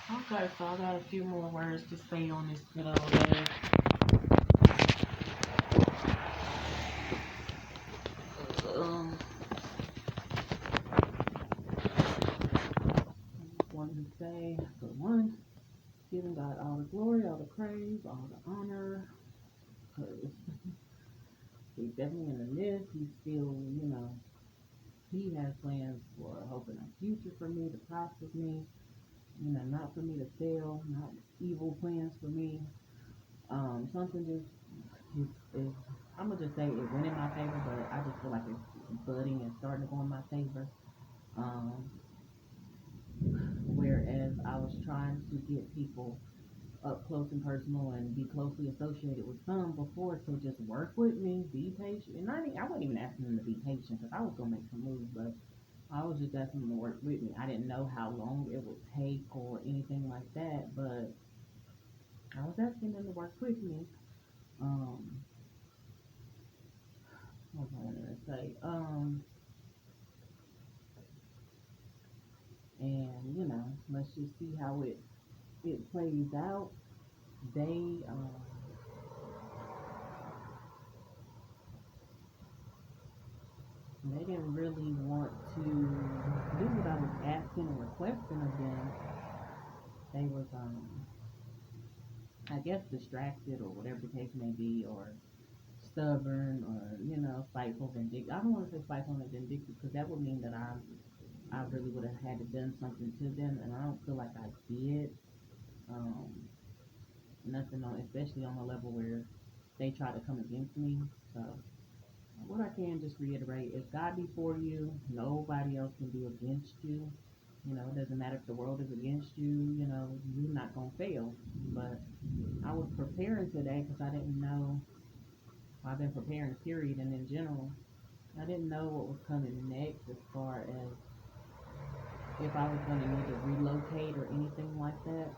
Okay, so I got a few more words to say on this good old day. Um, I just wanted to say, for one, giving God all the glory, all the praise, all the honor, because he's definitely in the midst. He's still, he has plans for hope and a future for me, to prosper me, not for me to fail, not evil plans for me. Something just is, I'm gonna just say it went in my favor, but I just feel like it's budding and starting to go in my favor. Um, Whereas I was trying to get people up close and personal and be closely associated with some before to just work with me, be patient. And I wasn't even asking them to be patient because I was gonna make some moves, but I was just asking them to work with me. I didn't know how long it would take or anything like that, but I was asking them to work with me. Um, what was I gonna say? And let's just see how it plays out. They they didn't really want to do what I was asking and requesting of them. They was I guess distracted or whatever the case may be, or stubborn, or spiteful, vindictive. I don't want to say spiteful and vindictive because that would mean that I really would have had to done something to them, and I don't feel like I did. Um, Nothing on, especially on the level where they try to come against me. So what I can just reiterate: if God be for you, nobody else can be against you. It doesn't matter if the world is against you. You're not gonna fail. But I was preparing today because I didn't know. I've been preparing, period, and in general, I didn't know what was coming next as far as if I was going to need to relocate or anything like that.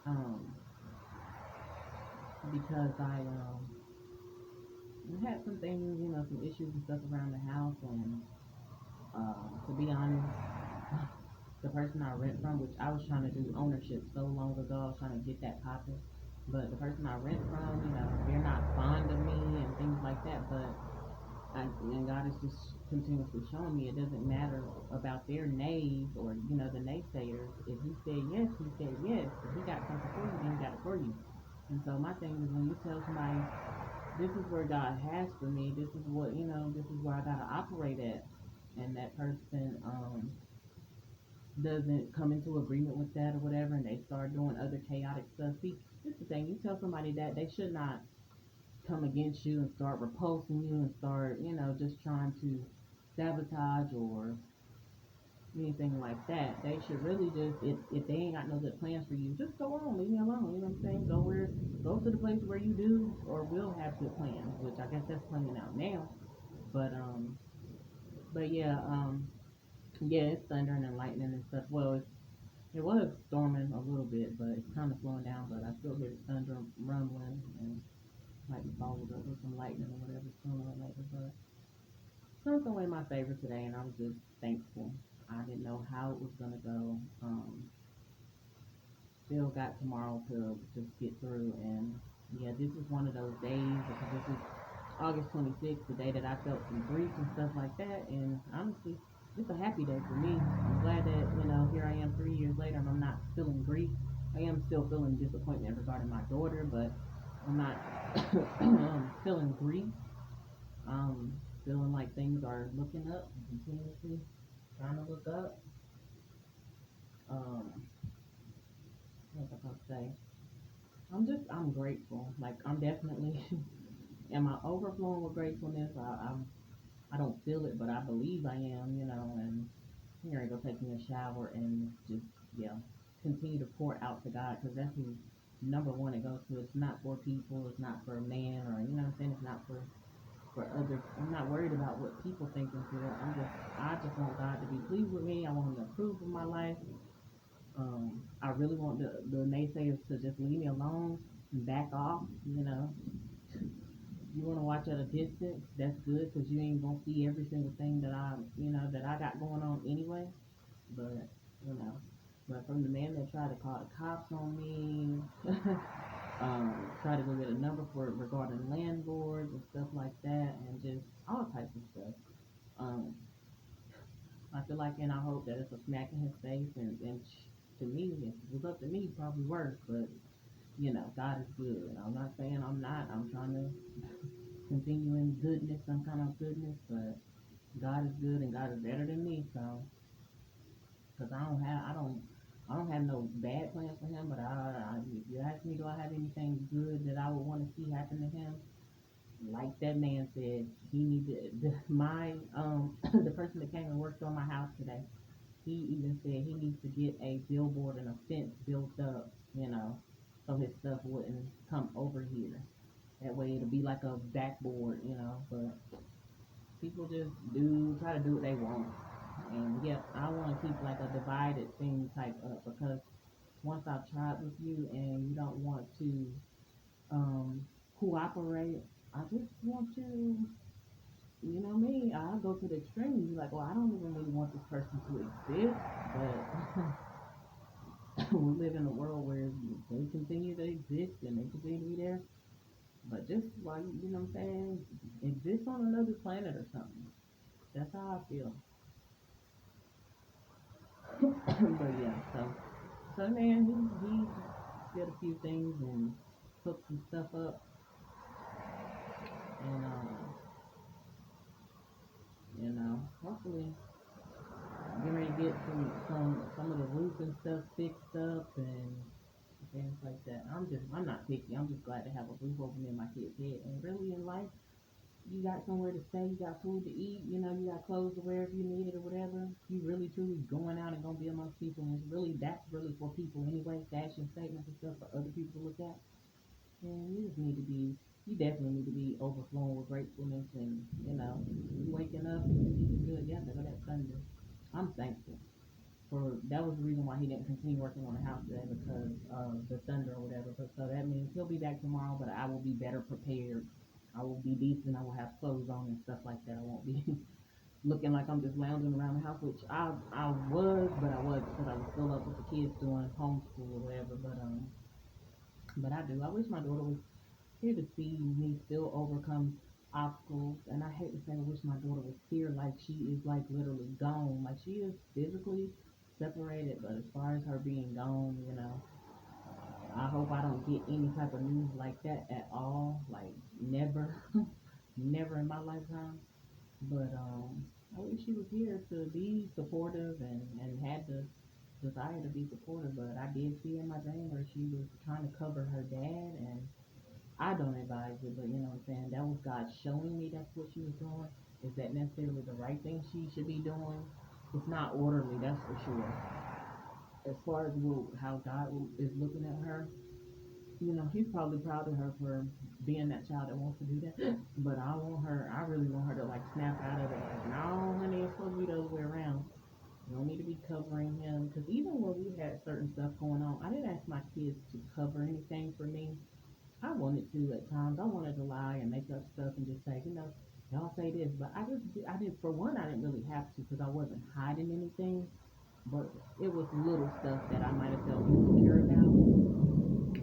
Um, because I had some things, some issues and stuff around the house, and to be honest, the person I rent from, which I was trying to do ownership so long ago, I was trying to get that popping. But the person I rent from, they're not fond of me and things like that. But and God is just continuously showing me it doesn't matter about their nays or the naysayers. If He said yes, He said yes. If He got something for you, then He got it for you. And so my thing is, when you tell somebody this is where God has for me, this is what this is where I gotta operate at, and that person doesn't come into agreement with that or whatever, and they start doing other chaotic stuff. See, this is the thing. You tell somebody that, they should not come against you and start repulsing you and start, just trying to sabotage or anything like that. They should really just, if they ain't got no good plans for you, just go on, leave me alone. You know what I'm saying? Go to the place where you do or will have good plans, which I guess that's playing out now. But but yeah, yeah, it's thundering and lightning and stuff. Well, it was storming a little bit, but it's kind of slowing down. But I still hear the thunder rumbling and might be followed up with some lightning or whatever sooner or later. But something went in my favor today, and I was just thankful. I didn't know how it was gonna go. Still got tomorrow to just get through, and yeah, this is one of those days because this is August 26th, the day that I felt some grief and stuff like that. And honestly, it's a happy day for me. I'm glad that here I am 3 years later, and I'm not feeling grief. I am still feeling disappointment regarding my daughter, but I'm not feeling grief. Feeling like things are looking up, continuously trying to look up. Um, what was I gonna say? I'm grateful. Like I'm definitely, am I overflowing with gratefulness? I don't feel it, but I believe I am. And here I go taking a shower and just yeah, continue to pour out to God because that's who number one it goes to. It's not for people. It's not for a man or what I'm saying. It's not for others. I'm not worried about what people think and feel. I just want God to be pleased with me. I want Him to approve of my life. I really want the naysayers to just leave me alone and back off. You want to watch at a distance, that's good because you ain't gonna see every single thing that I got going on anyway. But you know, But from the man that tried to call the cops on me, try to go get a number for regarding landlords and stuff like that, and just all types of stuff. Um, I feel like, and I hope that it's a smack in his face, and to me, if it was up to me, probably worse. But God is good. I'm not saying I'm not. I'm trying to continue in goodness, some kind of goodness, but God is good and God is better than me. So, because I don't have no bad plans for him. But if you ask me, do I have anything good that I would want to see happen to him? Like that man said, he needed my the person that came and worked on my house today. He even said he needs to get a billboard and a fence built up, so his stuff wouldn't come over here. That way it'll be like a backboard. But people just try to do what they want. And yeah, I want to keep like a divided thing type up because once I've tried with you and you don't want to um, cooperate, I just want you, me, I'll go to the extreme and be like, well, I don't even really want this person to exist, but we live in a world where they continue to exist and they continue to be there. But just like, what I'm saying, exist on another planet or something. That's how I feel. But yeah, so man, he did a few things and hooked some stuff up, and hopefully get ready to get some of the roof and stuff fixed up and things like that. I'm not picky. I'm just glad to have a roof over me in my kid's head. And really in life, you got somewhere to stay, you got food to eat, you got clothes to wear if you need it or whatever. You really truly going out and gonna be amongst people, and that's really for people anyway. Fashion statements and stuff for other people to look at. And you definitely need to be overflowing with gratefulness, and you waking up, you good. Yeah, there go that thunder. I'm thankful for that was the reason why he didn't continue working on the house today because of the thunder or whatever. But so that means he'll be back tomorrow, but I will be better prepared. I will be decent. I will have clothes on and stuff like that. I won't be looking like I'm just lounging around the house, which I was, but I was because I was still up with the kids doing homeschool or whatever. But I do. I wish my daughter was here to see me still overcome obstacles. And I hate to say I wish my daughter was here, like she is like literally gone. Like she is physically separated, but as far as her being gone, I hope I don't get any type of news like that at all. Like never, never in my lifetime. But I wish she was here to be supportive and had the desire to be supportive. But I did see in my dream where she was trying to cover her dad, and I don't advise it, but you know what I'm saying? That was God showing me that's what she was doing. Is that necessarily the right thing she should be doing? It's not orderly, that's for sure. As far as how God is looking at her, He's probably proud of her for being that child that wants to do that. But I really want her to like snap out of it. Like, no, honey, it's supposed to be the other way around. You don't need to be covering him. Because even when we had certain stuff going on, I didn't ask my kids to cover anything for me. I wanted to at times. I wanted to lie and make up stuff and just say, y'all say this, but I didn't. For one, I didn't really have to because I wasn't hiding anything. But it was little stuff that I might have felt insecure about.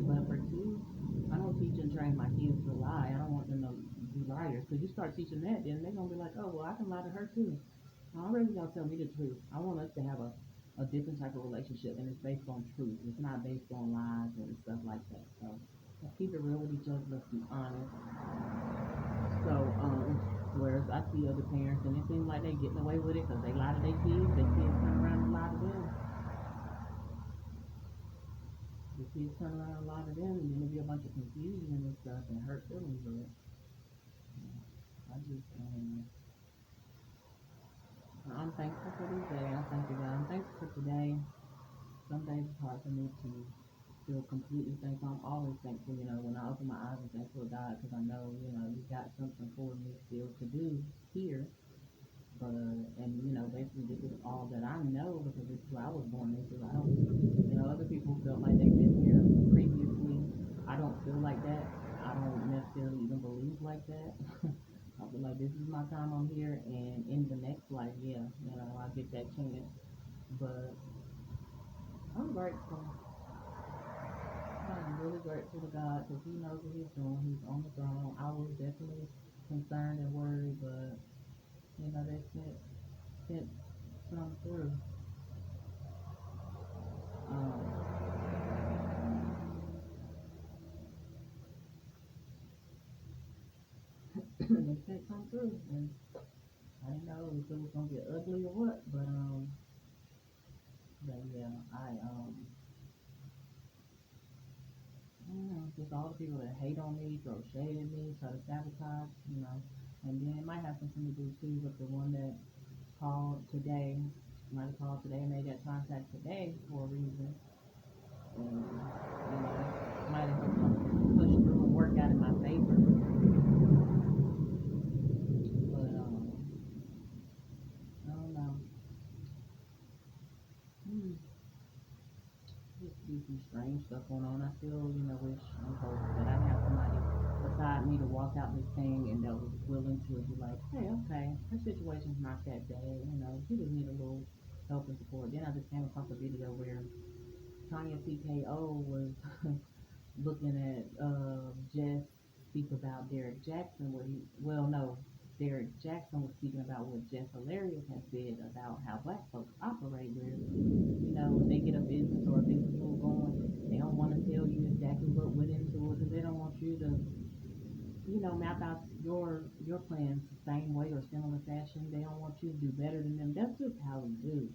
But for two, I don't teach and train my kids to lie. I don't want them to be liars because you start teaching that, then they're gonna be like, oh well, I can lie to her too. I already gonna tell me the truth. I want us to have a different type of relationship, and it's based on truth. It's not based on lies and stuff like that. So let's keep it real with each other. Let's be honest. So, whereas I see other parents and it seems like they getting away with it because they lie to their kids turn around and lie to them. The kids turn around and lie to them, and then there'll be a bunch of confusion and stuff and hurt feelings. But I just, I'm thankful for this day. I thank you, God. I'm thankful for today. Some days it's hard for me to feel completely thankful. I'm always thankful, when I open my eyes, I'm thankful to God because I know, you got something for me still to do here. But, and, basically this is all that I know because this is what I was born into. I don't, other people felt like they've been here previously. I don't feel like that. I don't necessarily even believe like that. I feel like this is my time on here, and in the next life, yeah, I get that chance. But I'm grateful. I'm really grateful to God because He knows what He's doing. He's on the throne. I was definitely concerned and worried, but they sent some through. Um, they sent some through, and I didn't know if it was gonna get ugly or what, but yeah, just all the people that hate on me, throw shade at me, try to sabotage. And then it might have something to do too with the one that called today, might have called today, made that contact today for a reason, and might have helped something push through and work out in my favor. But I don't know. Hmm. Just be some strange stuff going on. I still, wish I'm hoping that I have somebody beside me to walk out this thing and that was willing to be like, hey, okay, her situation's not that bad. She just need a little help and support. Then I just came across a video where Tanya TKO was looking at Jess speak about Derek Jackson, where Derek Jackson was speaking about what Jess Hilarious has said about how black folks operate, where when they get a business or a business move going, they don't want to tell you exactly what went into it because they don't want you to map out your plans the same way or similar fashion. They don't want you to do better than them. That's just how we do.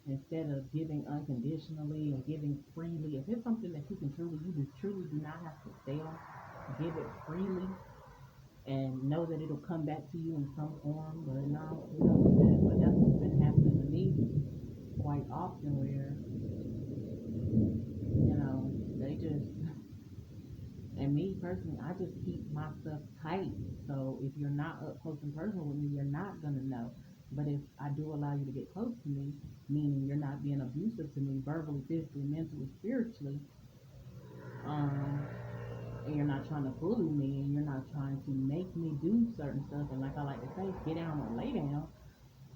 Instead of giving unconditionally and giving freely, if it's something that you just truly do not have to sell, give it freely and know that it'll come back to you in some form. But no, we don't do that. But that's what's been happening to me quite often, where they just, and me personally, I just keep my stuff tight. So if you're not up close and personal with me, you're not gonna know. But if I do allow you to get close to me, meaning you're not being abusive to me verbally, physically, mentally, spiritually, um, and you're not trying to bully me, and you're not trying to make me do certain stuff, and like I like to say, get down or lay down,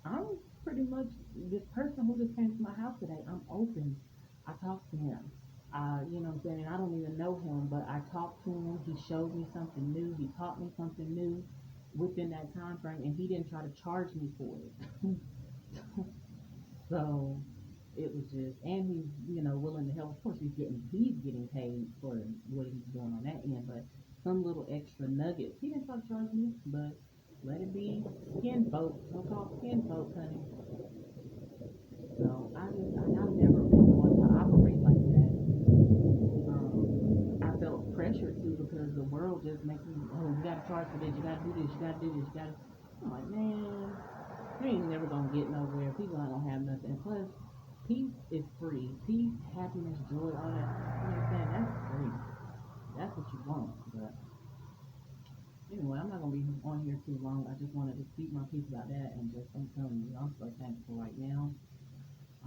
I'm pretty much this person who just came to my house today. I'm open. I talked to him. What I'm saying? I don't even know him, but I talked to him. He showed me something new. He taught me something new within that time frame, and he didn't try to charge me for it. So it was just, and he's willing to help. Of course, he's getting paid for what he's doing on that end, but some little extra nuggets. He didn't try to charge me, but let it be skin folk, so-called skin folk, honey. So I've never been one to operate like that. I felt pressure too because the world just makes me, oh, you gotta charge for this, you gotta do this, you gotta do this, you gotta. I'm like, man, you ain't never gonna get nowhere. People ain't gonna have nothing. And plus, peace is free. Peace, happiness, joy, all that. You know what I'm saying? That's free. That's what you want. But anyway, I'm not gonna be on here too long. I just wanted to speak my piece about that and just, I'm telling you, I'm so thankful right now.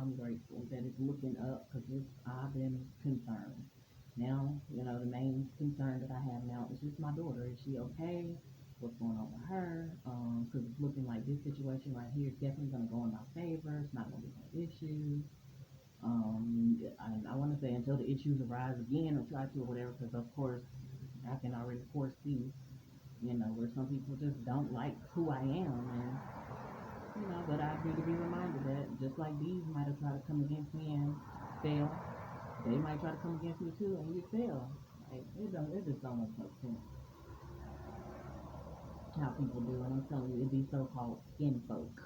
I'm grateful that it's looking up because I've been concerned. Now, the main concern that I have now is just my daughter. Is she okay? What's going on with her? Because it's looking like this situation right here is definitely going to go in my favor. It's not going to be no issues. I want to say until the issues arise again or try to or whatever, because of course I can already foresee, where some people just don't like who I am, and but I need to be reminded that just like these might have tried to come against me and fail, they might try to come against me too and you fail. Like it just don't make no sense how people do, and I'm telling you, it be so-called skin folk.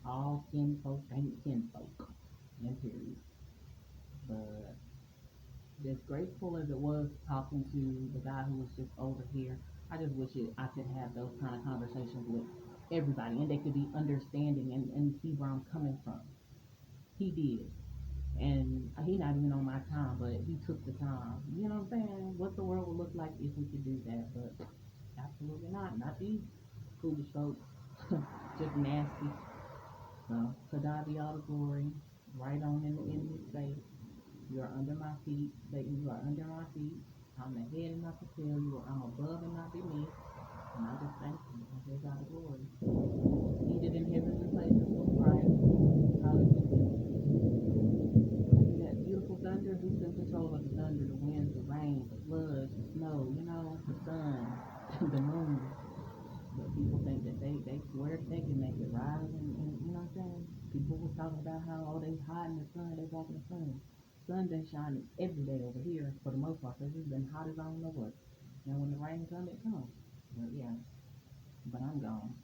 All skin folk ain't kin folk. And period. But as grateful as it was talking to the guy who was just over here, I just wish I could have those kind of conversations with everybody and they could be understanding and see where I'm coming from. He did. And he not even on my time, but he took the time. You know what I'm saying? What the world would look like if we could do that, but absolutely not. Not these foolish folks. Just nasty. So, to God be all the glory. Right on in the enemy's face. You are under my feet. Satan, you are under my feet. I'm the head and not the tail. I'm above and not beneath. And I just thank you. I give God the glory. Seated in heavenly places with Christ. Hallelujah. That beautiful talking about how, oh, they hide in the sun, they walk in the sun. Sun been shining every day over here for the most part, because it's been hot as I don't know what. And when the rain comes, it comes. But yeah, but I'm gone.